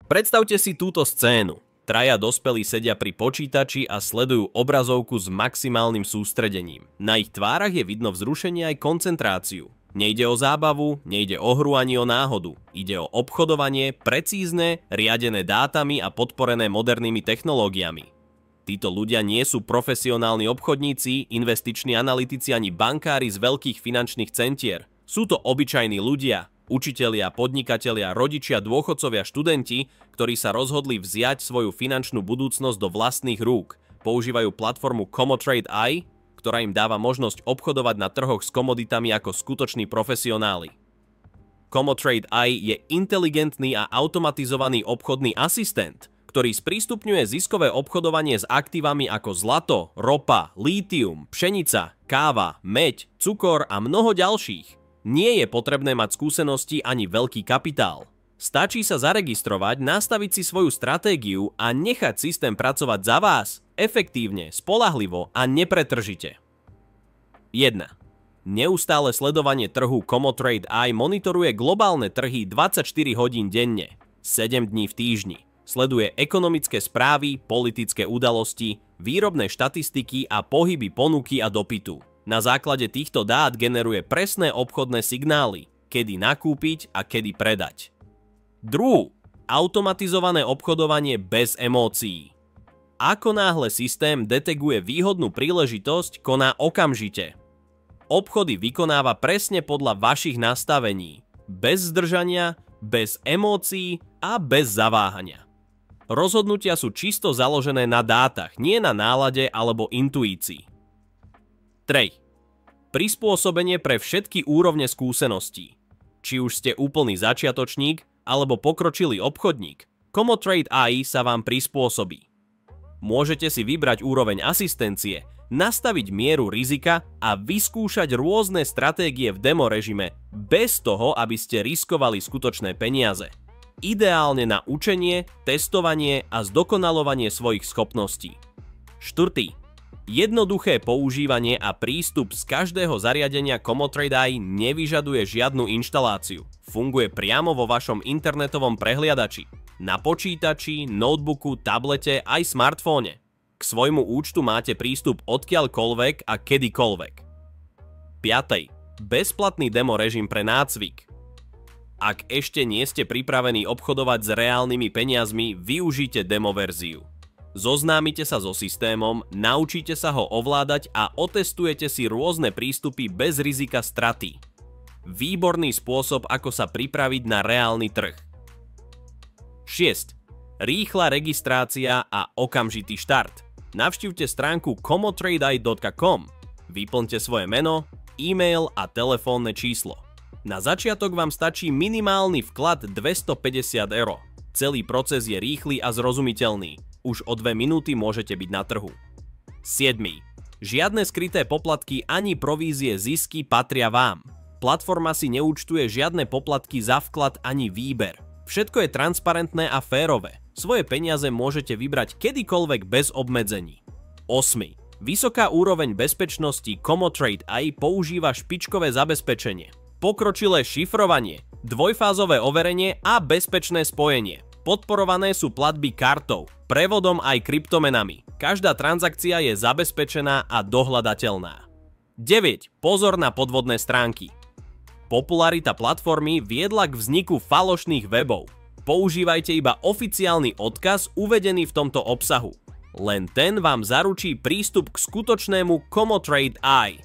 Predstavte si túto scénu. Traja dospelí sedia pri počítači a sledujú obrazovku s maximálnym sústredením. Na ich tvárach je vidno vzrušenie aj koncentráciu. Nejde o zábavu, nejde o hru ani o náhodu. Ide o obchodovanie, precízne, riadené dátami a podporené modernými technológiami. Títo ľudia nie sú profesionálni obchodníci, investiční analytici ani bankári z veľkých finančných centier. Sú to obyčajní ľudia, učitelia, podnikatelia, rodičia, dôchodcovia, študenti, ktorí sa rozhodli vziať svoju finančnú budúcnosť do vlastných rúk. Používajú platformu Commotrade.ai, ktorá im dáva možnosť obchodovať na trhoch s komoditami ako skutoční profesionáli. Commotrade.ai je inteligentný a automatizovaný obchodný asistent, ktorý sprístupňuje ziskové obchodovanie s aktívami ako zlato, ropa, lítium, pšenica, káva, meď, cukor a mnoho ďalších. Nie je potrebné mať skúsenosti ani veľký kapitál. Stačí sa zaregistrovať, nastaviť si svoju stratégiu a nechať systém pracovať za vás efektívne, spoľahlivo a nepretržite. 1. Neustále sledovanie trhu Commotrade.ai monitoruje globálne trhy 24 hodín denne, 7 dní v týždni. Sleduje ekonomické správy, politické udalosti, výrobné štatistiky a pohyby ponuky a dopytu. Na základe týchto dát generuje presné obchodné signály, kedy nakúpiť a kedy predať. 2. Automatizované obchodovanie bez emócií. Ako náhle systém detekuje výhodnú príležitosť, koná okamžite. Obchody vykonáva presne podľa vašich nastavení, bez zdržania, bez emócií a bez zaváhania. Rozhodnutia sú čisto založené na dátach, nie na nálade alebo intuícii. 3. Prispôsobenie pre všetky úrovne skúseností. Či už ste úplný začiatočník alebo pokročilý obchodník, Commotrade.ai sa vám prispôsobí. Môžete si vybrať úroveň asistencie, nastaviť mieru rizika a vyskúšať rôzne stratégie v demo režime bez toho, aby ste riskovali skutočné peniaze. Ideálne na učenie, testovanie a zdokonalovanie svojich schopností. 4. Jednoduché používanie a prístup z každého zariadenia Commotrade.ai nevyžaduje žiadnu inštaláciu. Funguje priamo vo vašom internetovom prehliadači, na počítači, notebooku, tablete aj smartfóne. K svojmu účtu máte prístup odkiaľkoľvek a kedykoľvek. 5. Bezplatný demo režim pre nácvik. Ak ešte nie ste pripravení obchodovať s reálnymi peniazmi, využite demo verziu. Zoznámite sa so systémom, naučite sa ho ovládať a otestujete si rôzne prístupy bez rizika straty. Výborný spôsob, ako sa pripraviť na reálny trh. 6. Rýchla registrácia a okamžitý štart. Navštívte stránku commotradei.com, vyplňte svoje meno, e-mail a telefónne číslo. Na začiatok vám stačí minimálny vklad 250 €. Celý proces je rýchly a zrozumiteľný. Už o 2 minúty môžete byť na trhu. 7. Žiadne skryté poplatky ani provízie zisky patria vám. Platforma si neúčtuje žiadne poplatky za vklad ani výber. Všetko je transparentné a férové. Svoje peniaze môžete vybrať kedykoľvek bez obmedzení. 8. Vysoká úroveň bezpečnosti Commotrade.ai používa špičkové zabezpečenie, pokročilé šifrovanie, dvojfázové overenie a bezpečné spojenie. Podporované sú platby kartou, prevodom aj kryptomenami. Každá transakcia je zabezpečená a dohľadateľná. 9. Pozor na podvodné stránky. Popularita platformy viedla k vzniku falošných webov. Používajte iba oficiálny odkaz uvedený v tomto obsahu. Len ten vám zaručí prístup k skutočnému Commotrade.ai.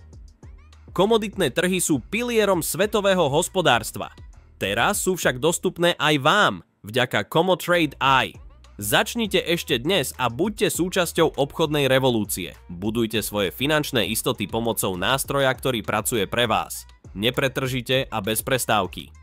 Komoditné trhy sú pilierom svetového hospodárstva. Teraz sú však dostupné aj vám, vďaka Commotrade.ai. Začnite ešte dnes a buďte súčasťou obchodnej revolúcie. Budujte svoje finančné istoty pomocou nástroja, ktorý pracuje pre vás. Nepretržite a bez prestávky.